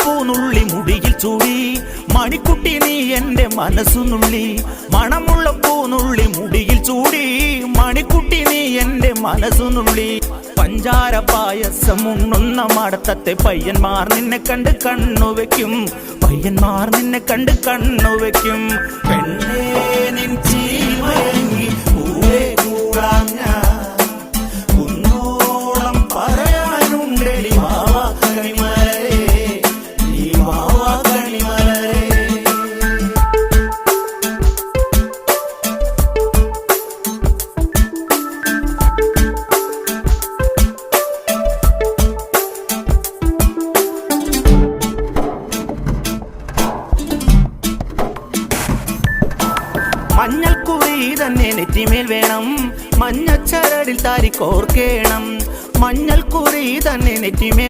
പൂനുള്ളി മുടിയിൽ ചൂടി മണിക്കുട്ടി നീ എന്റെ മനസ്സുനുള്ളി. മണമുള്ള പൂനുള്ളി മുടിയിൽ ചൂടി മണിക്കുട്ടി നീ എന്റെ മനസ്സുനുള്ളി. പഞ്ചാര പായസം ഉണ്ണുന്ന മടത്തത്തെ പയ്യന്മാർ നിന്നെ കണ്ട് കണ്ണുവെക്കും, പയ്യന്മാർ നിന്നെ കണ്ട് കണ്ണുവെക്കും. പെണ്ണേ നിൻ ചീമയങ്ങി പൂവേ കൂടാൻ ഞാൻ കുന്നോളം പറയാനുണ്ടെടി വാവാ കണിമലരേ, നീ വാവാ കണിമലരേ. മഞ്ഞൾക്കുറി തന്നെ നെറ്റിമേൽ വേണം, മഞ്ഞച്ചരടിൽ താരി കോർക്കേണം. മഞ്ഞൾക്കുറി തന്നെ നെറ്റിമേൽ